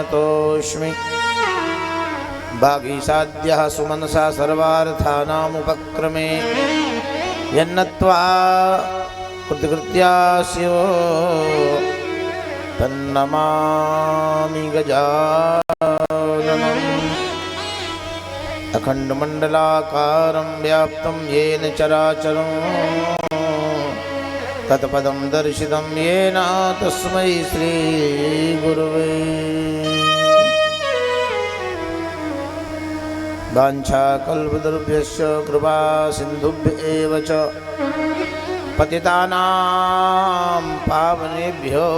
प्रणतोऽस्मि। भागीसाद्यः सुमनसा सर्वार्थानामुपक्रमे यन्नत्वा कृतकृत्यास्यो तन्नमामि गजाननम्। अखण्डमण्डलाकारं व्याप्तं येन चराचरं तत्पदं दर्शितं येन तस्मै श्रीगुरुवे। वाञ्छाकल्पतरुभ्यश्च कृपा सिन्धुभ्येव च पतितानां पावनेभ्यो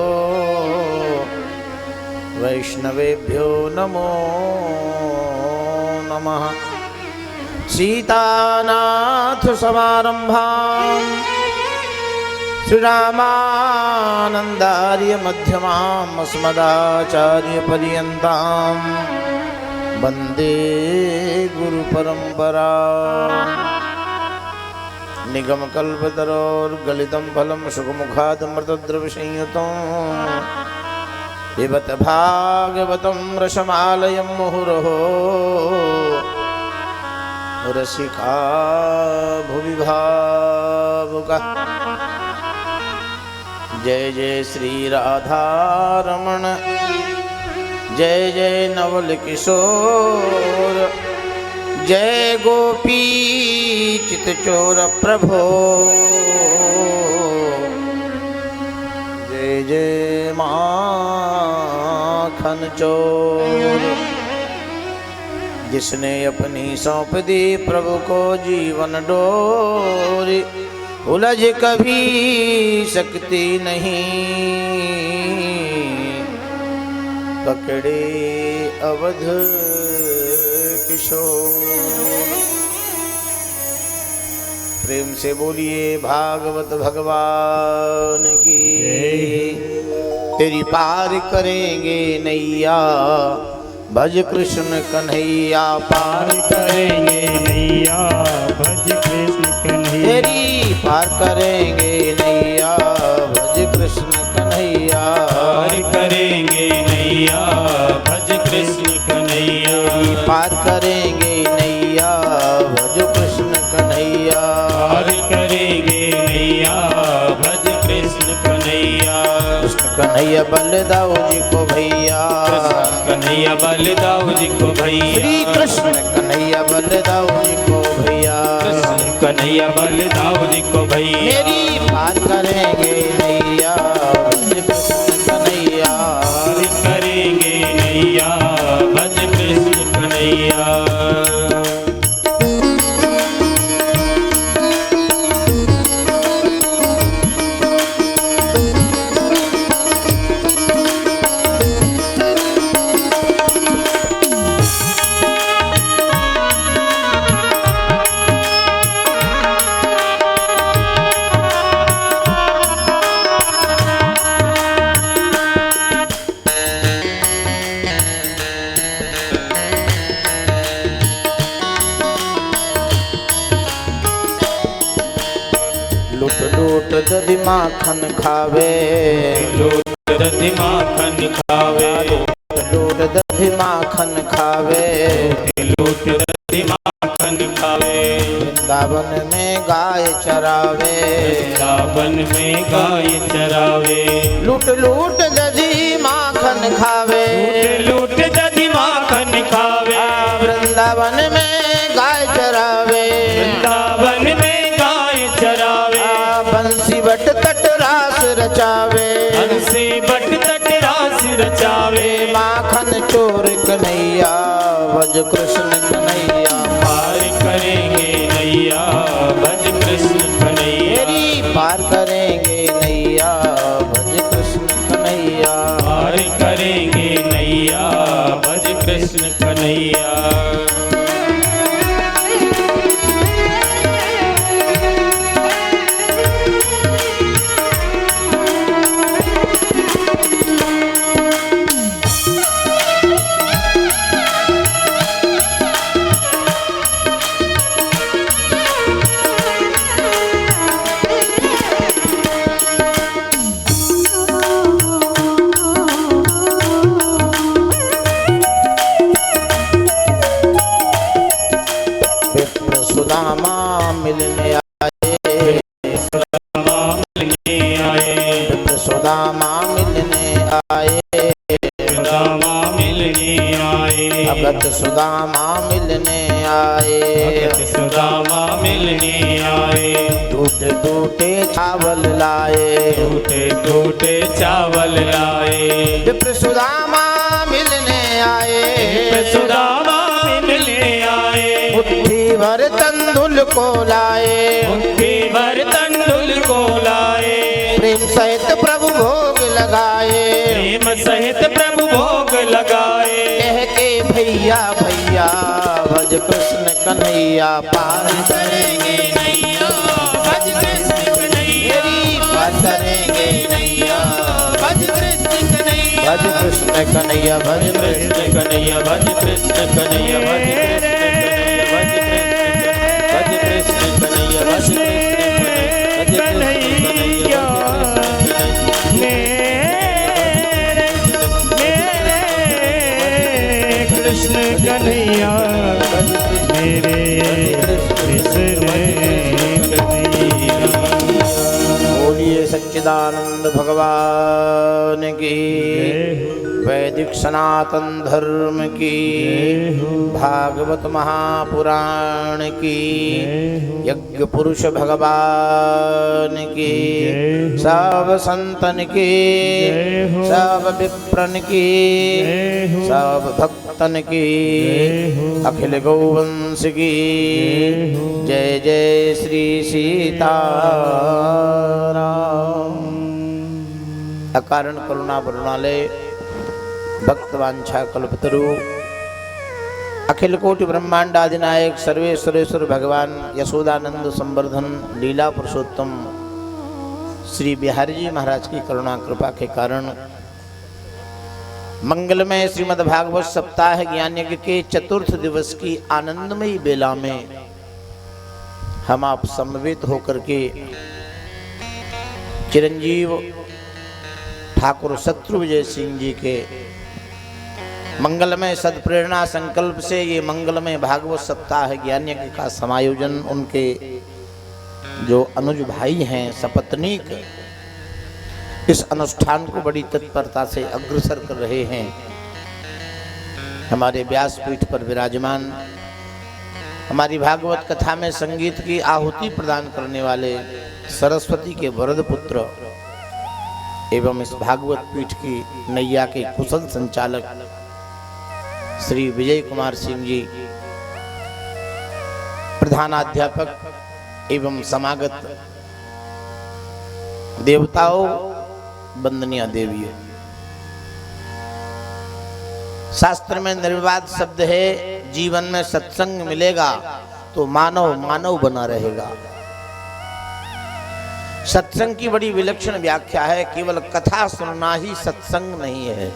वैष्णवेभ्यो नमो नमः। सीतानाथ समारंभां श्रीरामानन्दार्य मध्यमाम् अस्मदाचार्यपर्यन्तां वन्दे गुरुपरम्परा। निगमकल्पतरोर्गलितं फलं सुखमुखादमृतद्रवसंयुतं पिबत भागवतं रसमालयं मुहुरहो रसिका भुवि भावुकः। जय जय श्री राधारमण जय जय नवल किशोर जय गोपी चितचोर प्रभो जय जय माखन चोर। जिसने अपनी सौंप दी प्रभु को जीवन डोरी उलझ कभी सकती नहीं पकड़े अवध किशोर। प्रेम से बोलिए भागवत भगवान की। तेरी पार करेंगे नैया भज कृष्ण कन्हैया पार करेंगे नैया भज कृष्ण कन्हैया। तेरी पार करेंगे नैया भज कृष्ण कन्हैया पार करेंगे नैया भज कृष्ण कन्हैया। पार करेंगे नैया भज कृष्ण कन्हैया। पार करेंगे नैया भज कृष्ण कन्हैया। कृष्ण कन्हैया बलदाऊ जी को भैया कन्हैया बलदाऊ जी को भैया। श्री कृष्ण कन्हैया बलदाऊ जी को भैया कन्हैया बलदाऊ जी को भैया। मेरी पार करेंगे नैया भज कृष्ण कन्हैया। पार करेंगे नैया भज कृष्ण कन्हैया। दधि माखन खावे लूट दधि माखन खावे। लूट दधि माखन खावे लूट दधि माखन खावे। वृंदावन में गाय चरावे वृंदावन में गाय चरावे। लूट लूट दधि माखन खावे लूट दधि माखन खावे। वृंदावन में गाय चरावे वृंदावन में गाय चरावे। बंसी बट तट रास रचावे हंसी बट तट रास रचावे। माखन चोर कन्हैया भज कृष्ण कन्हैया। पार करेंगे नैया भज कृष्ण कन्हैया। मेरी पार करेंगे नैया भज कृष्ण कन्हैया। पार करेंगे नैया भज कृष्ण कन्हैया। भगत सुदामा मिलने आए, भगत सुदामा मिलने आए। टूटे टूटे चावल लाए, टूटे टूटे चावल लाए। विप्र सुदामा मिलने आए, विप्र सुदामा मिलने आए। मुट्ठी भर तंदुल को लाए, मुट्ठी भर तंडुल को लाए। प्रेम सहित प्रभु भोग लगाए, प्रेम सहित प्रभु भोग लगाए। कह के भैया भैया भज कृष्ण कन्हैया, पार करेंगे नैया भज कृष्ण कन्हैया, पार करेंगे नैया भज कृष्ण कन्हैया, भज कृष्ण कन्हैया, भज कृष्ण कन्हैया, भज कृष्ण कन्हैया, भज कृष्ण कन्हैया, भज कृष्ण कन्हैया। कृष्ण कन्हैया मेरे कृष्ण कन्हैया। बोलिए सच्चिदानंद भगवान की, वैदिक सनातन धर्म की, भागवत महापुराण की, यज्ञ पुरुष भगवान की, सब संतन की, सब विप्रन की, सब भक्तन की, अखिल गौवंश की। जय जय श्री सीताराम। अकारण करुणा वरुणालय, भक्तवांछा कल्पतरु, अखिल कोटि ब्रह्मांड आदिनायक सर्वेश्वरेश्वर भगवान यशोदानंद संवर्धन लीला पुरुषोत्तम श्री बिहारी जी महाराज की करुणा कृपा के कारण मंगलमय श्रीमद् भागवत सप्ताह ज्ञान यज्ञ के चतुर्थ दिवस की आनंदमयी बेला में हम आप समवेत होकर के चिरंजीव ठाकुर शत्रुविजय सिंह जी के मंगलमय सदप्रेरणा संकल्प से ये मंगलमय भागवत सप्ताह ज्ञान यज्ञ का समायोजन उनके जो अनुज भाई हैं सपत्नीक इस अनुष्ठान को बड़ी तत्परता से अग्रसर कर रहे हैं। हमारे व्यासपीठ पर विराजमान हमारी भागवत कथा में संगीत की आहुति प्रदान करने वाले सरस्वती के वरद पुत्र एवं इस भागवत पीठ की नैया के कुशल संचालक श्री विजय कुमार सिंह जी, प्रधानाध्यापक एवं समागत देवताओं, वंदनीय देवियों। शास्त्र में निर्विवाद शब्द है, जीवन में सत्संग मिलेगा तो मानव मानव बना रहेगा। सत्संग की बड़ी विलक्षण व्याख्या है, केवल कथा सुनना ही सत्संग नहीं है।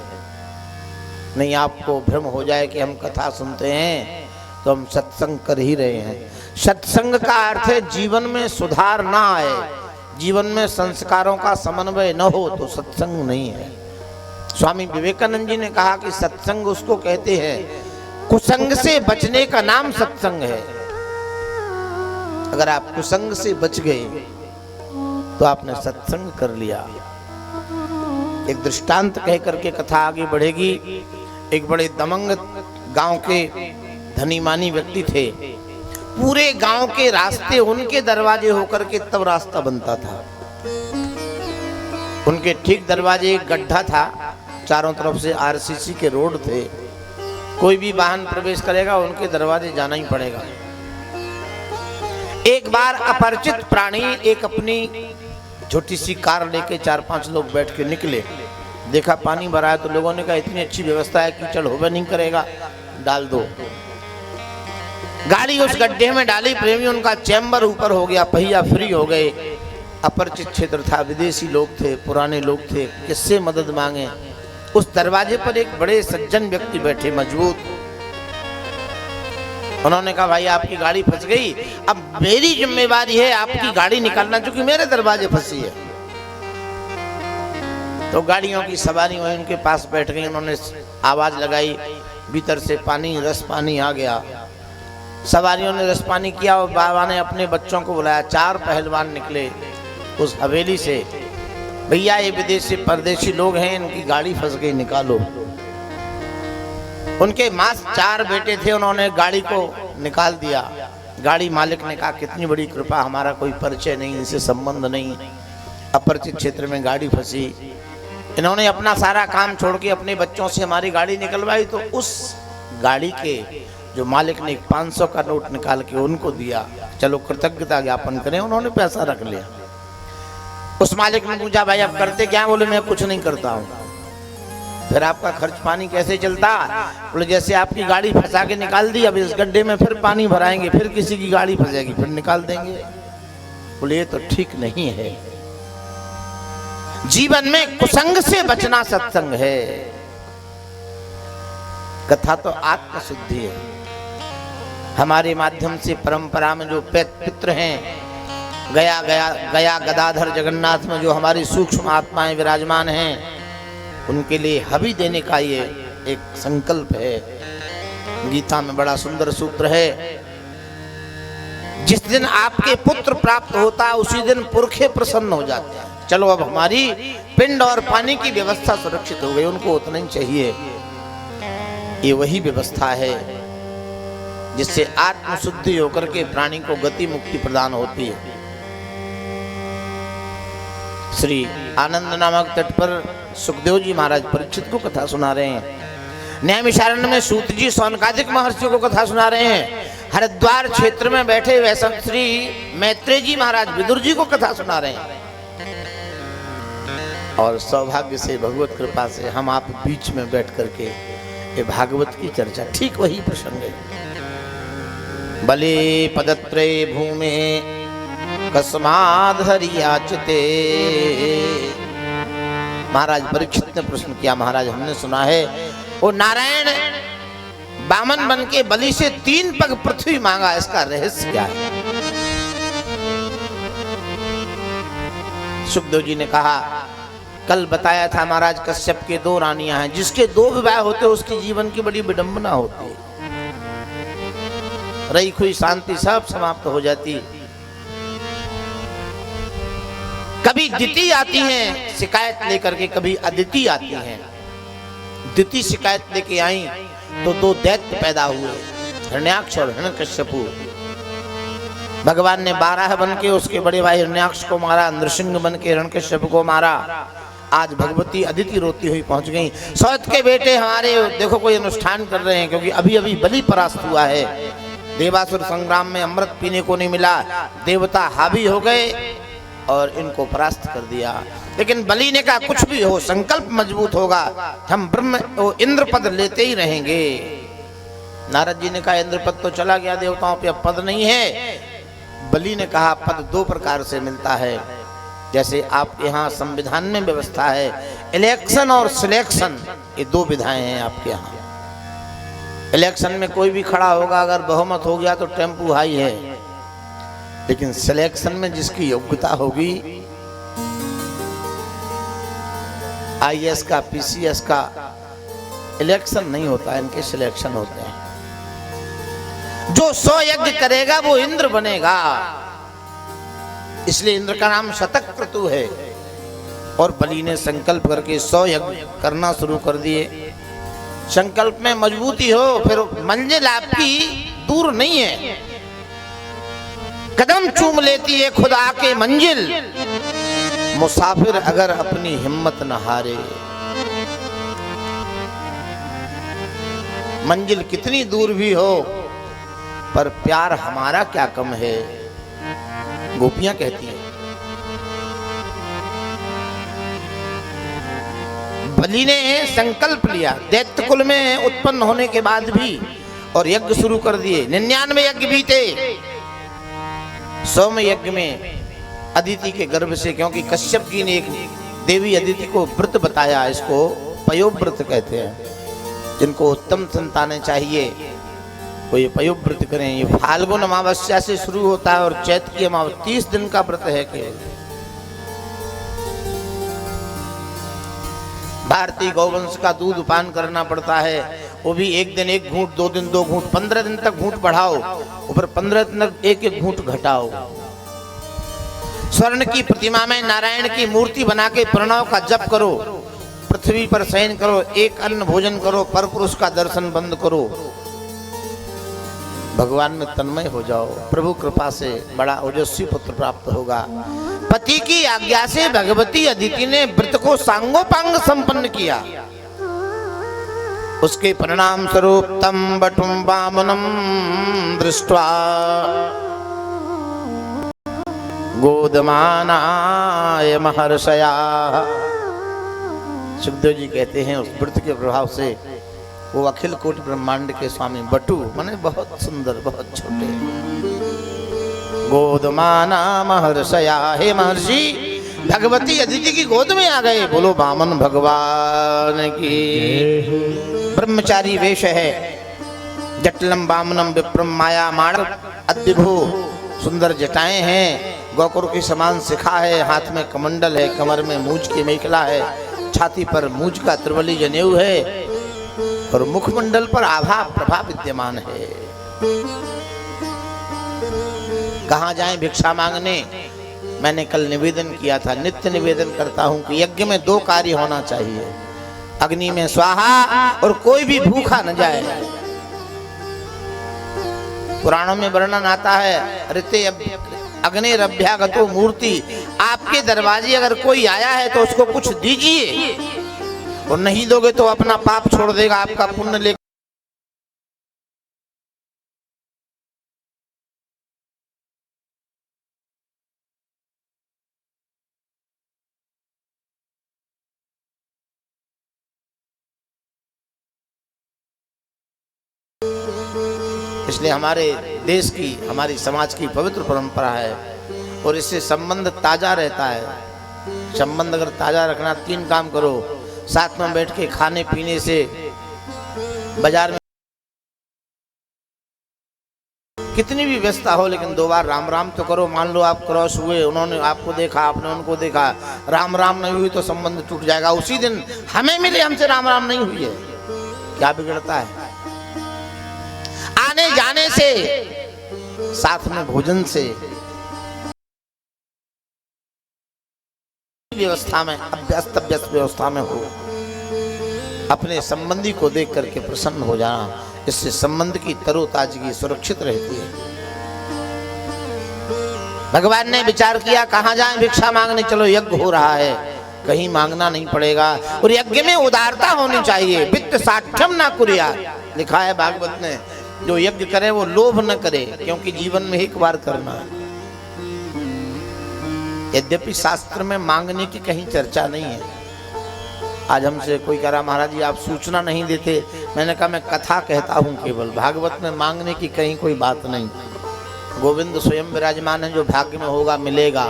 नहीं आपको भ्रम हो जाए कि हम कथा सुनते हैं तो हम सत्संग कर ही रहे हैं। सत्संग का अर्थ है जीवन में सुधार ना आए, जीवन में संस्कारों का समन्वय न हो तो सत्संग नहीं है। स्वामी विवेकानंद जी ने कहा कि सत्संग उसको कहते हैं, कुसंग से बचने का नाम सत्संग है। अगर आप कुसंग से बच गए तो आपने सत्संग कर लिया। एक दृष्टांत कह करके कथा आगे बढ़ेगी। एक बड़े दमंग गांव के धनी मानी व्यक्ति थे। पूरे गांव के रास्ते उनके दरवाजे होकर के तब रास्ता बनता था। उनके ठीक दरवाजे एक गड्ढा था, चारों तरफ से आरसीसी के रोड थे। कोई भी वाहन प्रवेश करेगा उनके दरवाजे जाना ही पड़ेगा। एक बार अपरिचित प्राणी एक अपनी छोटी सी कार लेके 4-5 लोग बैठ के निकले। देखा पानी भरा है तो लोगों ने कहा इतनी अच्छी व्यवस्था है, कीचड़ होवे नहीं करेगा, डाल दो। गाड़ी उस गड्ढे में डाली। प्रेमी उनका चैम्बर ऊपर हो गया, पहिया फ्री हो गए। अपरिचित क्षेत्र था, विदेशी लोग थे, पुराने लोग थे, किससे मदद मांगे। उस दरवाजे पर एक बड़े सज्जन व्यक्ति बैठे मजबूत। उन्होंने कहा भाई आपकी गाड़ी फंस गई, अब मेरी जिम्मेवारी है आपकी गाड़ी निकालना, क्योंकि मेरे दरवाजे फंसी है। तो गाड़ियों की सवारी हुई, उनके पास बैठ गई। उन्होंने आवाज लगाई, भीतर से पानी, रस पानी आ गया। सवारियों ने रस पानी किया और बाबा ने अपने बच्चों को बुलाया। 4 पहलवान निकले उस हवेली से, भैया ये विदेशी परदेशी लोग हैं, इनकी गाड़ी फंस गई, निकालो। उनके मास 4 बेटे थे, उन्होंने गाड़ी को निकाल दिया। गाड़ी मालिक ने कहा कितनी बड़ी कृपा, हमारा कोई परिचय नहीं, इनसे संबंध नहीं, अपरिचित क्षेत्र में गाड़ी फंसी। इन्होंने अपना सारा काम छोड़ के अपने बच्चों से हमारी गाड़ी निकलवाई। तो उस गाड़ी के जो मालिक ने 500 का नोट निकाल के उनको दिया, चलो कृतज्ञता ज्ञापन करें, उन्होंने पैसा रख लिया। उस मालिक ने पूछा भाई आप करते क्या? बोले मैं कुछ नहीं करता हूँ। फिर आपका खर्च पानी कैसे चलता? बोले जैसे आपकी गाड़ी फंसा के निकाल दी, अब इस गड्ढे में फिर पानी भराएंगे, फिर किसी की गाड़ी फंसेगी, फिर निकाल देंगे। बोले ये तो ठीक नहीं है, जीवन में कुसंग से बचना सत्संग है। कथा तो आत्म शुद्धि है। हमारे माध्यम से परंपरा में जो पितृ हैं, गया गदाधर जगन्नाथ में जो हमारी सूक्ष्म आत्माएं विराजमान हैं, उनके लिए हवि देने का ये एक संकल्प है। गीता में बड़ा सुंदर सूत्र है, जिस दिन आपके पुत्र प्राप्त होता है उसी दिन पुरखे प्रसन्न हो जाते हैं। चलो अब हमारी पिंड और पानी की व्यवस्था सुरक्षित हो गई, उनको उतना ही चाहिए। ये वही व्यवस्था है जिससे आत्मशुद्धि होकर के प्राणी को गति मुक्ति प्रदान होती है। श्री आनंद नामक तट पर सुखदेव जी महाराज परीक्षित को कथा सुना रहे हैं। नैमिषारण्य में सूत जी सौनकादिक महर्षियों को कथा सुना रहे हैं। हरिद्वार क्षेत्र में बैठे वैष्णव श्री मैत्रेय जी महाराज विदुर जी को कथा सुना रहे हैं। और सौभाग्य से भगवत कृपा से हम आप बीच में बैठ करके ये भागवत की चर्चा, ठीक वही प्रसंग है। बले पदत्रय भूमे कस्माद् हरियाचते। महाराज परीक्षित ने प्रश्न किया, महाराज हमने सुना है वो नारायण बामन बन के बलि से 3 पग पृथ्वी मांगा, इसका रहस्य क्या है? सुखदेव जी ने कहा कल बताया था महाराज, कश्यप के 2 रानियां हैं, जिसके 2 विवाह होते उसके जीवन की बड़ी विडंबना होती है, रही खुई शांति सब समाप्त हो जाती। कभी दिति आती हैं शिकायत लेकर के, कभी अदिति आती हैं। दिति शिकायत लेके आई तो 2 दैत्य पैदा हुए, हिरण्याक्ष और हिरण्यकश्यपु। भगवान ने 12 बन के उसके बड़े भाई हिरण्याक्ष को मारा, नृसिंह बन के हिरण्यकश्यप को मारा। आज भगवती अदिति रोती हुई पहुंच गई, सौत के बेटे हमारे देखो कोई अनुष्ठान कर रहे हैं, क्योंकि अभी अभी बलि परास्त हुआ है। देवासुर संग्राम में अमृत पीने को नहीं मिला, देवता हावी हो गए और इनको परास्त कर दिया। लेकिन बलि ने कहा कुछ भी हो, संकल्प मजबूत होगा, हम ब्रह्म इंद्र पद लेते ही रहेंगे। नारद जी ने कहा इंद्र पद तो चला गया, देवताओं पे अब पद नहीं है। बलि ने कहा पद 2 प्रकार से मिलता है, जैसे आपके यहाँ संविधान में व्यवस्था है, इलेक्शन और सिलेक्शन, ये 2 विधाएं हैं आपके यहाँ। इलेक्शन में कोई भी खड़ा होगा, अगर बहुमत हो गया तो टेम्पू हाई है, लेकिन सिलेक्शन में जिसकी योग्यता होगी, आईएएस का, पीसीएस का इलेक्शन नहीं होता है, इनके सिलेक्शन होते हैं। जो 100 यज्ञ करेगा वो इंद्र बनेगा, इसलिए इंद्र का नाम शतक्रतु है। और बलि ने संकल्प करके 100 यज्ञ करना शुरू कर दिए। संकल्प में मजबूती हो, फिर मंजिल आपकी दूर नहीं है, कदम चूम लेती है खुदा के मंजिल। मुसाफिर अगर अपनी हिम्मत न हारे, मंजिल कितनी दूर भी हो पर प्यार हमारा क्या कम है, गोपियां कहती हैं। बलि ने संकल्प लिया, दैत्य कुल में उत्पन्न होने के बाद भी, और यज्ञ शुरू कर दिए। 99 यज्ञ बीते। 100वें यज्ञ में अदिति के गर्भ से, क्योंकि कश्यप जी ने एक देवी अदिति को व्रत बताया, इसको पयोव्रत कहते हैं। जिनको उत्तम संतानें चाहिए वो ये पयोव्रत करें। ये फाल्गुन अमावस्या से शुरू होता है और चैत की अमावस्या 30 दिन का व्रत है केवल। भारतीय गौवंश का दूध पान करना पड़ता है, वो भी 1 दिन 1 घूंट, 2 दिन 2 घूंट, 15 दिन तक घूंट बढ़ाओ, ऊपर 15 दिन तक 1-1 घूंट घटाओ। स्वर्ण की प्रतिमा में नारायण की मूर्ति बना के प्रणव का जप करो। पृथ्वी पर शयन करो, एक अन्न भोजन करो, पर पुरुष का दर्शन बंद करो, भगवान में तन्मय हो जाओ, प्रभु कृपा से बड़ा ओजस्वी पुत्र प्राप्त होगा। पति की आज्ञा से भगवती अदिति ने व्रत को सांगोपांग संपन्न किया। उसके परिणाम स्वरूप तम बटुम वामनम दृष्ट्वा गोदमानाय महर्षया। सुखदेव जी कहते हैं उस व्रत के प्रभाव से वो अखिल कोटि ब्रह्मांड के स्वामी बटु माने बहुत सुंदर, बहुत छोटे, गोदमाना महर्षया, हे महर्षि भगवती अदिति की गोद में आ गए। बोलो वामन भगवान की। ब्रह्मचारी वेश है, जटलम वामनम विप्रम माया माणव अद्विभु, सुंदर जटाएं हैं, गौकुर के समान शिखा है, हाथ में कमंडल है, कमर में मूंछ की मेखला है, छाती पर मूंछ का त्रिवली जनेऊ है और मुखमंडल पर आभा प्रभा विद्यमान है। कहाँ जाएं भिक्षा मांगने? मैंने कल निवेदन किया था, नित्य निवेदन करता हूं कि यज्ञ में दो कार्य होना चाहिए, अग्नि में स्वाहा और कोई भी भूखा न जाए। पुराणों में वर्णन आता है, ऋते अग्निरभ्यागतो मूर्ति, आपके दरवाजे अगर कोई आया है तो उसको कुछ दीजिए, और नहीं दोगे तो अपना पाप छोड़ देगा, आपका पुण्य ले। इसलिए हमारे देश की, हमारी समाज की पवित्र परंपरा है और इससे संबंध ताजा रहता है। संबंध अगर ताजा रखना, 3 काम करो, साथ में बैठ के खाने पीने से, बाजार में कितनी भी व्यस्तता हो लेकिन 2 बार राम राम तो करो। मान लो आप क्रॉस हुए, उन्होंने आपको देखा, आपने उनको देखा, राम राम नहीं हुई तो संबंध टूट जाएगा। उसी दिन हमें मिले, हमसे राम राम नहीं हुई है, क्या बिगड़ता है? आने जाने से, साथ में भोजन से, व्यवस्था में, अभ्यस्त व्यवस्था में हो, अपने संबंधी को देख करके प्रसन्न हो जाना, इससे संबंध की तरोताजगी सुरक्षित रहती है। भगवान ने विचार किया, कहाँ जाएं भिक्षा मांगने? चलो यज्ञ हो रहा है, कहीं मांगना नहीं पड़ेगा, और यज्ञ में उदारता होनी चाहिए। वित्त साठ्यम ना कुर्या, लिखा है भागवत ने, जो यज्ञ करे वो लोभ न करे, क्योंकि जीवन में एक बार करना है। यद्यपि शास्त्र में मांगने की कहीं चर्चा नहीं है। आज हमसे कोई कह रहा, महाराज जी आप सूचना नहीं देते। मैंने कहा मैं कथा कहता हूं केवल, भागवत में मांगने की कहीं कोई बात नहीं। गोविंद स्वयं विराजमान है, जो भाग्य में होगा मिलेगा।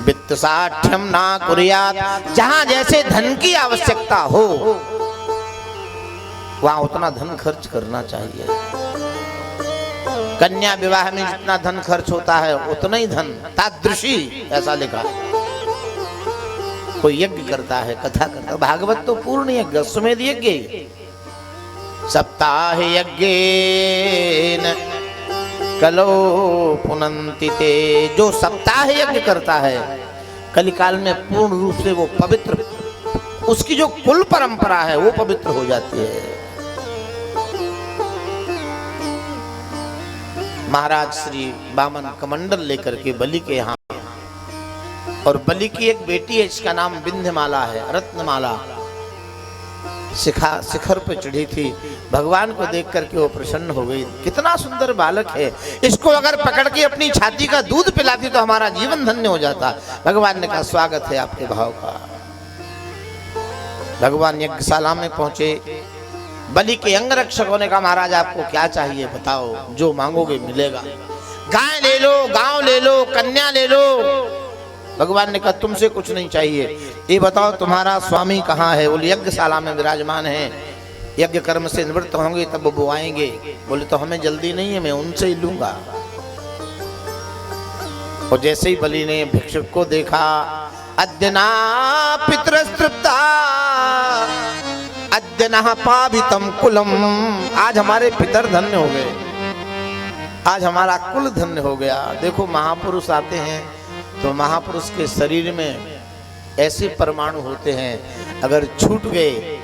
वित्त साठ्यम ना कुर्यात्, जहां जैसे धन की आवश्यकता हो वहां उतना धन खर्च करना चाहिए। कन्या विवाह में जितना धन खर्च होता है उतना ही धन, तादृशी, ऐसा लिखा। कोई यज्ञ करता है, कथा करता है, भागवत तो पूर्ण यज्ञ, अश्वमेध यज्ञ, सप्ताह यज्ञेन कलो पुनन्ति ते। जो सप्ताह यज्ञ करता है कलिकाल में पूर्ण रूप से वो पवित्र, उसकी जो कुल परंपरा है वो पवित्र हो जाती है। महाराज श्री वामन कमंडल लेकर के बलि के यहाँ, और बलि की एक बेटी है जिसका नाम विंध्यमाला है, रत्नमाला, शिखर पे चढ़ी थी। भगवान को देख करके वो प्रसन्न हो गई, कितना सुंदर बालक है, इसको अगर पकड़ के अपनी छाती का दूध पिलाती तो हमारा जीवन धन्य हो जाता। भगवान ने कहा स्वागत है आपके भाव का। भगवान यज्ञशाला में पहुंचे, बलि के अंग रक्षकों ने कहा महाराज आपको क्या चाहिए बताओ, जो मांगोगे मिलेगा। गाय ले लो, गांव ले लो, कन्या ले लो। भगवान ने कहा तुमसे कुछ नहीं चाहिए, ये बताओ तुम्हारा स्वामी कहाँ है? बोले यज्ञशाला में विराजमान है, यज्ञ कर्म से निवृत्त होंगे तब वो आएंगे। बोले तो हमें जल्दी नहीं है, मैं उनसे ही लूंगा। और जैसे ही बलि ने भिक्षुक को देखा, अद्यना पितरस्तृप्ता अद्यना पावितम कुलम, आज हमारे पितर धन्य हो गए, आज हमारा कुल धन्य हो गया। देखो महापुरुष आते हैं तो महापुरुष के शरीर में ऐसे परमाणु होते हैं, अगर छूट गए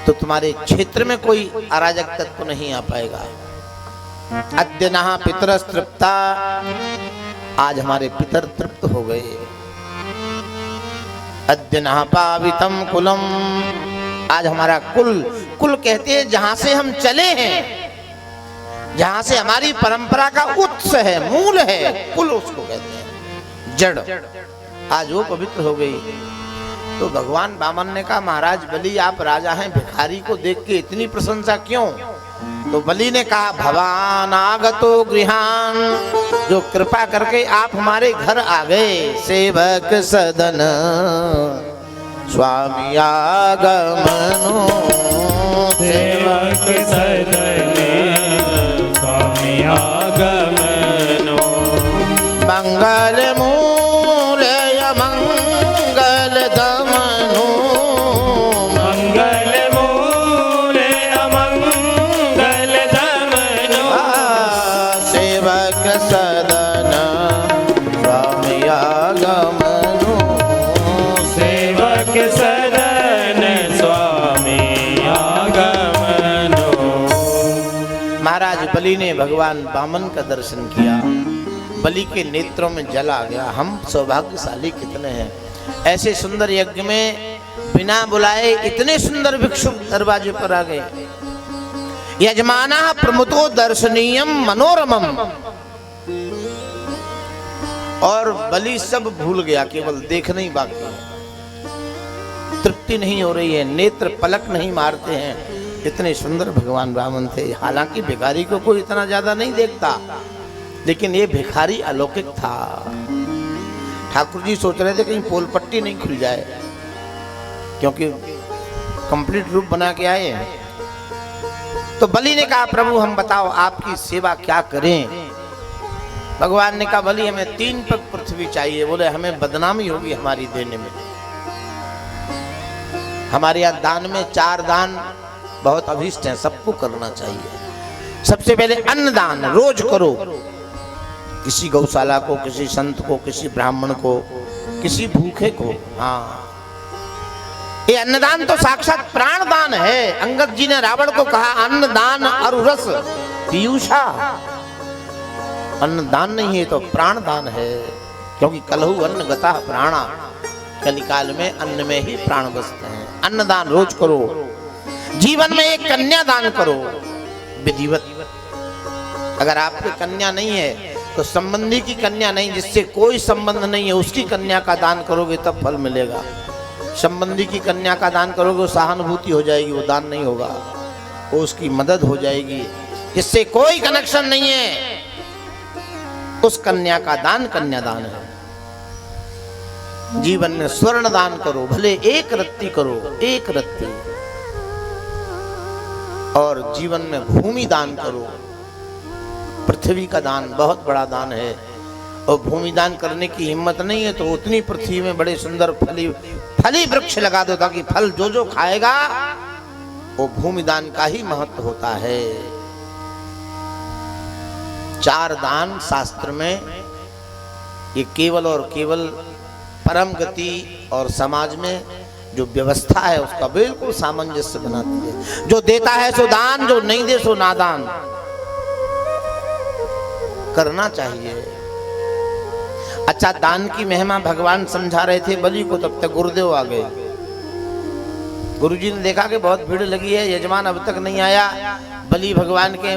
तो तुम्हारे क्षेत्र में कोई अराजक तत्व नहीं आ पाएगा। अद्य नहा पितरस् तृप्ता, आज हमारे पितर तृप्त हो गए। अद्य नहा पावितम कुलम, आज हमारा कुल कहते हैं जहां से हम चले हैं, जहां से हमारी परंपरा का उत्स है, मूल है, कुल उसको कहते हैं, जड़, आज वो पवित्र हो गई। तो भगवान वामन ने कहा, महाराज बलि आप राजा हैं, भिखारी को देख के इतनी प्रशंसा क्यों? तो बलि ने कहा, भवान आगतो गृहान, जो कृपा करके आप हमारे घर आ गए। सेवक सदन स्वामी आगमनो, सेवक सदन स्वामी आगमनो, मंगल मूलय मंगल दमनो, मंगल मूले अमंगल दमनो, सेवक सदन स्वामी आगमनो, सेवक सदन स्वामी आगमनो। महाराज बलि ने भगवान वामन का दर्शन किया, बलि के नेत्रों में जल आ गया। हम सौभाग्यशाली कितने हैं, ऐसे सुंदर यज्ञ में बिना बुलाए इतने सुंदर भिक्षुक दरवाजे पर आ गए। यजमाना प्रमुतो दर्शनीयम मनोरमम, और बलि सब भूल गया, केवल देखना ही बाकी है। तृप्ति नहीं हो रही है, नेत्र पलक नहीं मारते हैं, इतने सुंदर भगवान वामन थे। हालांकि भिखारी को कोई इतना ज्यादा नहीं देखता, लेकिन ये भिखारी अलौकिक था। ठाकुर जी सोच रहे थे कहीं पोल पट्टी नहीं खुल जाए, क्योंकि कंप्लीट रूप बना के आए हैं। तो बलि ने कहा, प्रभु हम बताओ आपकी सेवा क्या करें? भगवान ने कहा, बलि हमें 3 पग पृथ्वी चाहिए। बोले हमें बदनामी होगी हमारी देने में। हमारे यहाँ दान में 4 दान बहुत अभिष्ट हैं, सबको करना चाहिए। सबसे पहले अन्नदान रोज करो, किसी गौशाला को, किसी संत को, किसी ब्राह्मण को, किसी भूखे को। हाँ, ये अन्नदान तो साक्षात प्राण दान है। अंगद जी ने रावण को कहा, अन्नदान अरुरस पीयूषा, अन्नदान नहीं है तो प्राण दान है, क्योंकि कलहु अन्न गता प्राणा, कलिकाल में अन्न में ही प्राण बसते हैं। अन्नदान रोज करो। जीवन में एक कन्या दान करो विधिवत। अगर आपकी कन्या नहीं है तो संबंधी की कन्या नहीं, जिससे कोई संबंध नहीं है, उसकी कन्या का दान करोगे तब फल मिलेगा। संबंधी की कन्या का दान करोगे वो सहानुभूति हो जाएगी, वो दान नहीं होगा, वो उसकी मदद हो जाएगी। जिससे कोई कनेक्शन नहीं है, उस कन्या का दान कन्यादान है। जीवन में स्वर्ण दान करो, भले 1 रत्ती करो, 1 रत्ती। और जीवन में भूमि दान करो। पृथ्वी का दान बहुत बड़ा दान है, और भूमि दान करने की हिम्मत नहीं है तो उतनी पृथ्वी में बड़े सुंदर फली वृक्ष लगा दो, ताकि फल जो जो खाएगा वो भूमि दान का ही महत्व होता है। 4 दान शास्त्र में ये केवल और केवल परम गति और समाज में जो व्यवस्था है उसका बिल्कुल सामंजस्य बनाती है। जो देता है सो दान, जो नहीं दे सो नादान। करना चाहिए। अच्छा, दान की महिमा भगवान समझा रहे थे बलि को, तब तक गुरुदेव आ गए। गुरुजी ने देखा कि बहुत भीड़ लगी है, यजमान अब तक नहीं आया। बलि भगवान के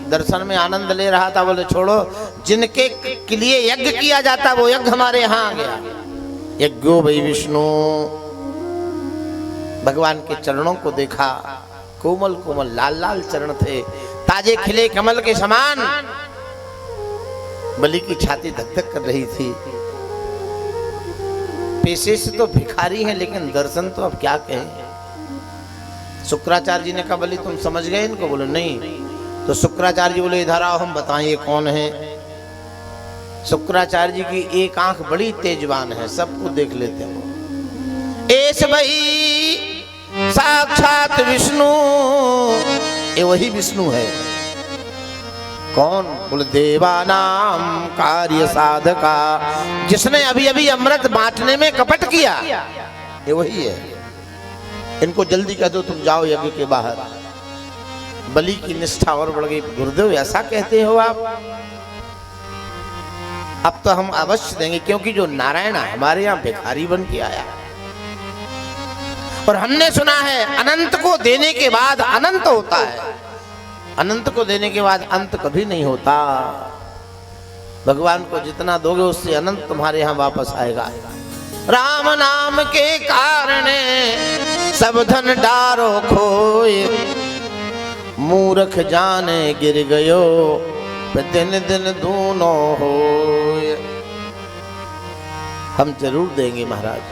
दर्शन में आनंद ले रहा था। बोले छोड़ो, जिनके के लिए यज्ञ किया जाता वो यज्ञ हमारे यहाँ आ गया। यज्ञो वै विष्णु। भगवान के चरणों को देखा, कोमल कोमल लाल लाल चरण थे, ताजे खिले कमल के समान। बलि की छाती धक धक कर रही थी। पेशे से तो भिखारी हैं, लेकिन दर्शन तो अब क्या कहें। शुक्राचार्य जी ने कहा, बलि तुम समझ गए इनको? बोले नहीं। तो शुक्राचार्य जी बोले, इधर आओ हम बताएं ये कौन है। शुक्राचार्य जी की एक आंख बड़ी तेजवान है, सबको देख लेते हैं। ऐस भाई साक्षात विष्णु, ये वही विष्णु है। कौन? बोले देवानाम कार्य साधका, जिसने अभी अभी अमृत बांटने में कपट किया, ये वही है। इनको जल्दी कह दो तुम जाओ यज्ञ के बाहर। बलि की निष्ठा और बढ़ गई। गुरुदेव ऐसा कहते हो आप? अब तो हम अवश्य देंगे, क्योंकि जो नारायण हमारे यहाँ भिखारी बन के आया, और हमने सुना है अनंत को देने के बाद अनंत होता है, अनंत को देने के बाद अंत कभी नहीं होता। भगवान को जितना दोगे उससे अनंत तुम्हारे यहाँ वापस आएगा। राम नाम के कारण सब धन डारो खोए, मूर्ख जाने गिर गयो, दिन दिन दूनो हो। हम जरूर देंगे महाराज।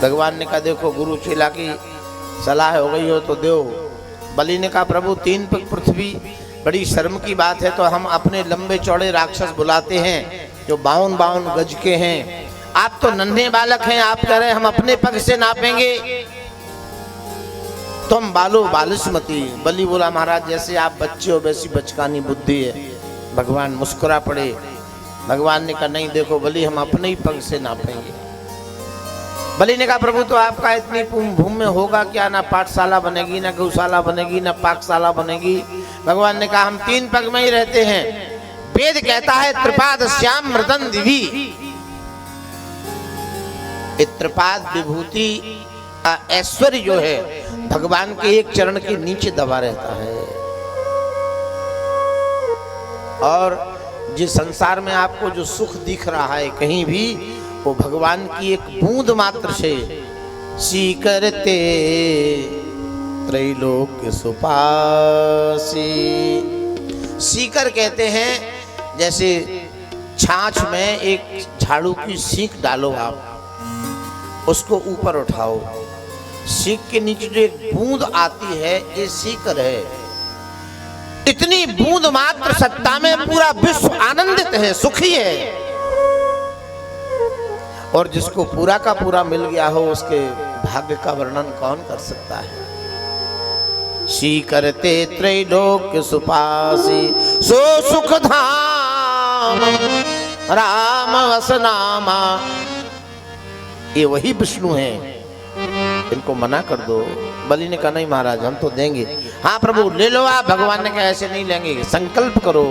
भगवान ने कहा देखो गुरु चेला की सलाह हो गई हो तो दो। बलि ने कहा प्रभु 3 पग पृथ्वी, बड़ी शर्म की बात है, तो हम अपने लंबे चौड़े राक्षस बुलाते हैं जो 52 गज के हैं। आप तो नन्हे बालक हैं, आप कह रहे हम अपने पग से नापेंगे, तुम बालो बालिस्मती। बलि बोला महाराज जैसे आप बच्चे हो वैसी बचकानी बुद्धि है। भगवान मुस्कुरा पड़े। भगवान ने कहा नहीं देखो बलि हम अपने ही पग से नापेंगे। बलि ने कहा प्रभु तो आपका इतनी भूमि में होगा क्या, ना पाठशाला बनेगी, ना गौशाला बनेगी, ना पाकशाला बनेगी। भगवान ने कहा हम 3 पग में ही रहते हैं। वेद कहता है त्रिपाद श्याम मृदन दिवी, त्रिपाद विभूति ऐश्वर्य जो है भगवान के एक चरण के नीचे दबा रहता है। और जिस संसार में आपको जो सुख दिख रहा है कहीं भी, वो भगवान की एक बूंद मात्र से सीकरते त्रैलोक्य सुपासी। सीकर कहते हैं जैसे छाछ में एक झाड़ू की सीख डालो, आप उसको ऊपर उठाओ, सीख के नीचे जो एक बूंद आती है ये सीकर है। इतनी बूंद मात्र सत्ता में पूरा विश्व आनंदित है, सुखी है। और जिसको पूरा का पूरा मिल गया हो उसके भाग्य का वर्णन कौन कर सकता है। सीकरते त्रैलोक्य सुपासी, सो सुख धाम राम वसनामा। ये वही विष्णु हैं, इनको मना कर दो। बलि ने कहा नहीं महाराज हम तो देंगे। हाँ प्रभु ले लो आप। भगवान ने कहा ऐसे नहीं लेंगे, संकल्प करो।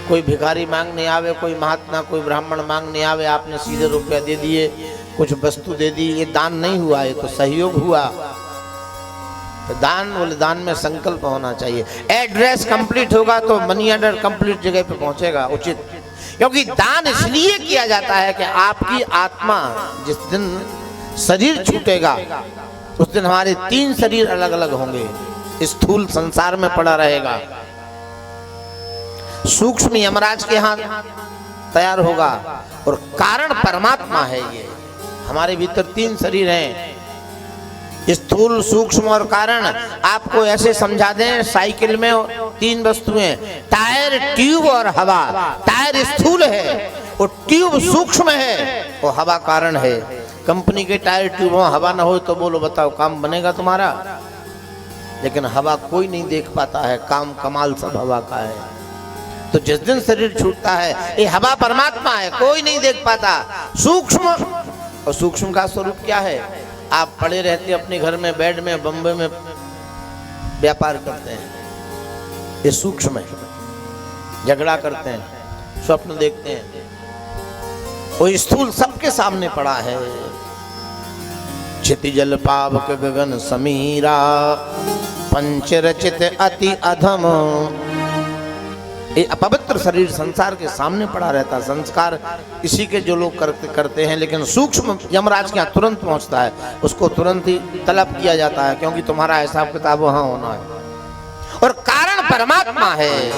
कोई भिखारी मांगने आवे, कोई महात्मा, कोई ब्राह्मण मांगने आवे, आपने सीधे रुपया दे दिए, कुछ वस्तु दे दी, ये दान नहीं हुआ, ये तो सहयोग हुआ। तो दान बोले दान में संकल्प होना चाहिए। एड्रेस कंप्लीट होगा तो मनी ऑर्डर कंप्लीट जगह पे पहुंचेगा उचित। क्योंकि दान इसलिए किया जाता है कि आपकी आत्मा जिस दिन शरीर छूटेगा उस दिन हमारे 3 शरीर अलग अलग होंगे। स्थूल संसार में पड़ा रहेगा, सूक्ष्म यमराज के हाथ तैयार होगा, और कारण परमात्मा है। ये हमारे भीतर 3 शरीर हैं, स्थूल सूक्ष्म और कारण। आपको ऐसे समझा दें साइकिल में 3 वस्तुएं, टायर ट्यूब और हवा। टायर स्थूल है, वो ट्यूब सूक्ष्म है, वो हवा कारण है। कंपनी के टायर ट्यूब में हवा ना हो तो बोलो बताओ काम बनेगा तुम्हारा? लेकिन हवा कोई नहीं देख पाता है, काम कमाल सब हवा का है। तो जिस दिन शरीर छूटता है ये हवा परमात्मा है, कोई नहीं देख पाता। सूक्ष्म, और सूक्ष्म का स्वरूप क्या है? आप पड़े रहते अपने घर में बेड में, बम्बे में व्यापार करते हैं, ये सूक्ष्म है। झगड़ा करते हैं, स्वप्न देखते हैं, वो स्थूल सबके सामने पड़ा है। क्षितिजल पावक गगन समीरा, पंच रचित अति अधम। ये अपवित्र शरीर संसार के सामने पड़ा रहता। संस्कार इसी के जो लोग करते हैं, लेकिन सूक्ष्म यमराज के यहाँ तुरंत पहुंचता है, उसको तुरंत ही तलब किया जाता है, क्योंकि तुम्हारा हिसाब किताब वहां होना है। और कारण परमात्मा है।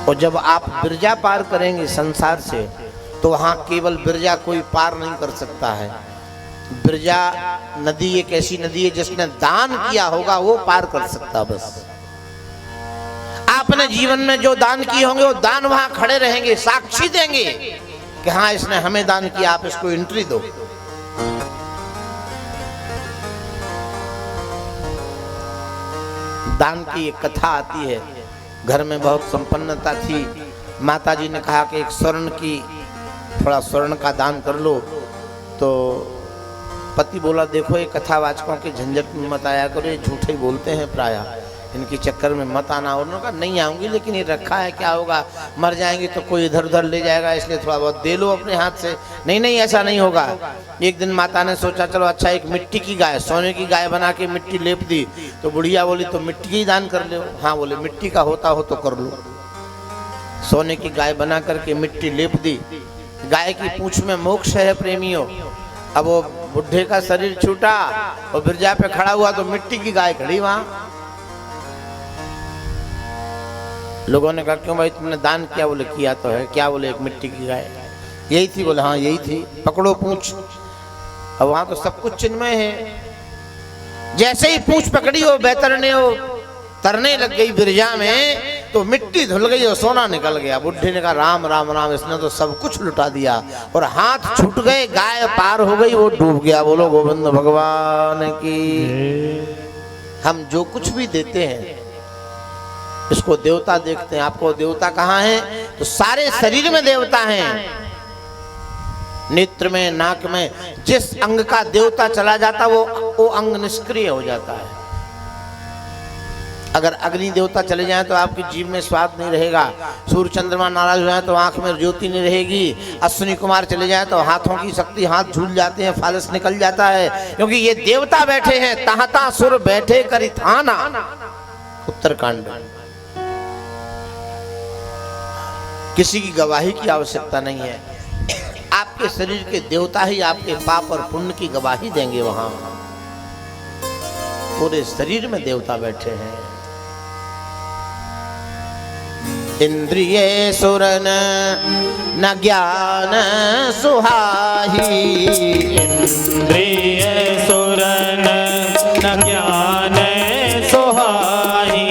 और जब आप बिरजा पार करेंगे संसार से, तो वहां केवल बिरजा कोई पार नहीं कर सकता है। बिरजा नदी एक ऐसी नदी है जिसने दान किया होगा वो पार कर सकता। बस आपने जीवन में जो दान किए होंगे वो दान वहां खड़े रहेंगे, साक्षी देंगे कि हाँ इसने हमें दान किया, आप इसको एंट्री दो। दान की एक कथा आती है। घर में बहुत संपन्नता थी, माताजी ने कहा कि एक स्वर्ण की, थोड़ा स्वर्ण का दान कर लो। तो पति बोला देखो ये कथावाचकों के झंझट में मत आया करो, ये झूठे बोलते हैं प्रायः, इनके चक्कर में मत आना। उन्होंने कहा नहीं आऊँगी, लेकिन ये रखा है क्या होगा, मर जाएंगे तो कोई इधर उधर ले जाएगा, इसलिए थोड़ा बहुत दे लो अपने हाथ से। नहीं नहीं ऐसा नहीं होगा। एक दिन माता ने सोचा चलो अच्छा एक मिट्टी की गाय, सोने की गाय बना के मिट्टी लेप दी। तो बुढ़िया बोली तो मिट्टी ही दान कर लो। हाँ बोले मिट्टी का होता हो तो कर लो। सोने की गाय बना करके मिट्टी लेप दी। गाय की पूंछ में मोक्ष है प्रेमियों। अब वो बुढ़े का शरीर छूटा और बिरजा पे खड़ा हुआ तो मिट्टी की गाय खड़ी वहां। लोगों ने कहा क्यों भाई तुमने दान किया? बोले किया तो है। क्या? बोले एक मिट्टी की गाय। यही थी? बोले हाँ यही थी। पकड़ो पूंछ। अब वहां तो सब कुछ चिन्मय है। जैसे ही पूंछ पकड़ी हो बेतरने हो तरने लग गई बिरजा में, तो मिट्टी धुल गई और सोना निकल गया। बुढ़े ने कहा राम राम राम, इसने तो सब कुछ लुटा दिया। और हाथ छूट गए, गाय पार हो गई, वो डूब गया। बोलो गोविंद भगवान की। हम जो कुछ भी देते हैं इसको देवता देखते हैं। आपको देवता कहाँ है? तो सारे शरीर में देवता हैं। नेत्र में, नाक में, जिस अंग का देवता चला जाता वो अंग निष्क्रिय हो जाता है। अगर अग्नि देवता चले जाएं तो आपकी जीभ में स्वाद नहीं रहेगा। सूर्य चंद्रमा नाराज हो जाए तो आंख में ज्योति नहीं रहेगी। अश्विनी कुमार चले जाए तो हाथों की शक्ति, हाथ झूल जाते हैं, फालस निकल जाता है। क्योंकि ये देवता बैठे हैं। ताहता सुर बैठे करी थाना, उत्तरकांड। किसी की गवाही की आवश्यकता नहीं है। आपके शरीर के देवता ही आपके पाप और पुण्य की गवाही देंगे। वहां पूरे शरीर में देवता बैठे हैं। इंद्रिय सुरन न ज्ञान सुहाही, इंद्रिय सुरन न ज्ञान सुहाही,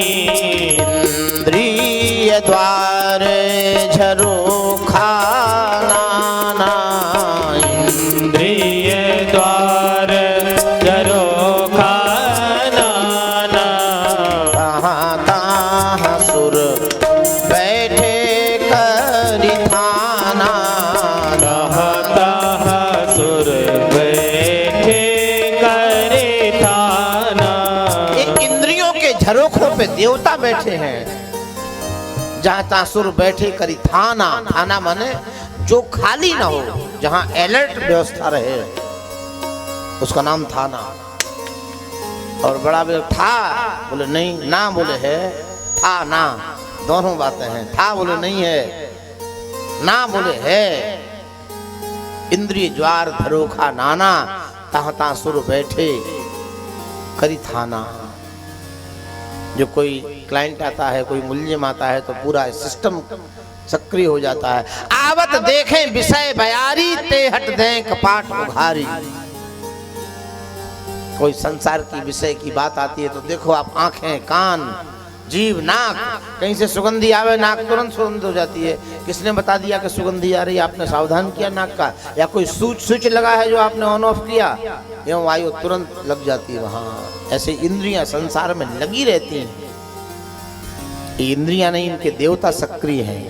इंद्रिय द्वार झरोखा नाना, इंद्रिय द्वार झरोखा नाना, तहाँ तहाँ सुर बैठे करि थाना, तहाँ तहाँ सुर बैठे करि थाना। ये इंद्रियों के झरोखों पे देवता बैठे हैं। जहाँ तहाँ सुर बैठे करी थाना, थाना माने जो खाली ना हो, जहाँ अलर्ट व्यवस्था रहे, उसका नाम थाना। और बड़ा भी था बोले नहीं, ना बोले है, था ना, दोनों बातें हैं। था बोले नहीं है, ना बोले है। इंद्रिय ज्वार धरोखा नाना, तहाँ तहाँ सुर बैठे करी थाना। जो कोई क्लाइंट आता है, कोई मुल्जिम आता है तो पूरा सिस्टम सक्रिय हो जाता है। आवत देखें विषय बयारी, ते हट दें कपाट उघारी। कोई संसार की विषय की बात आती है तो देखो आप, आंखें, कान, जीभ, नाक, कहीं से सुगंधी आवे, नाक तुरंत सुगंध हो जाती है। किसने बता दिया कि सुगंधी आ रही? आपने सावधान किया नाक का? या कोई स्विच लगा है जो आपने ऑन ऑफ किया, एवं वायु तुरंत लग जाती है वहां। ऐसे इंद्रियां संसार में लगी रहती हैं। ये इंद्रियां नहीं, इनके देवता सक्रिय हैं।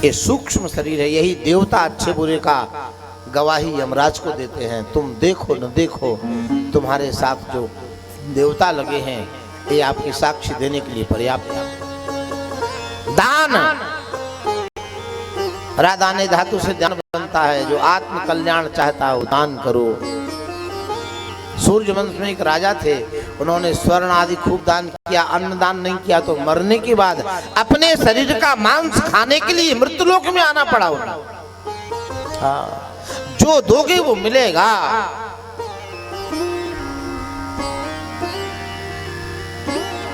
ये सूक्ष्म शरीर है। यही देवता अच्छे बुरे का गवाही यमराज को देते हैं। तुम देखो न देखो, तुम्हारे साथ जो देवता लगे हैं ये आपकी साक्षी देने के लिए पर्याप्त है। दान, रादाने धातु से दान बनता है। जो आत्म कल्याण चाहता है वो दान करो। सूर्य वंश में एक राजा थे, उन्होंने स्वर्ण आदि खूब दान किया, अन्न दान नहीं किया तो मरने के बाद अपने शरीर का मांस खाने के लिए मृत्युलोक में आना पड़ा उन्हें। जो दोगे वो मिलेगा।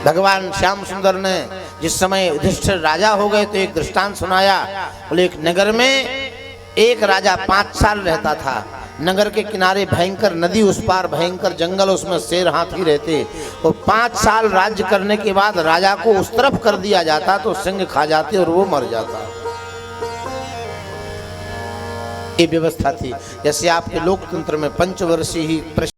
भगवान श्याम सुंदर ने जिस समय युधिष्ठिर राजा हो गए तो एक दृष्टांत सुनाया। बोले एक नगर में एक राजा 5 साल रहता था। नगर के किनारे भयंकर नदी, उस पार भयंकर जंगल, उसमें शेर हाथी रहते। तो 5 साल राज्य करने के बाद राजा को उस तरफ कर दिया जाता तो सिंह खा जाते और वो मर जाता। ये व्यवस्था थी। जैसे आपके लोकतंत्र में पंचवर्षीय ही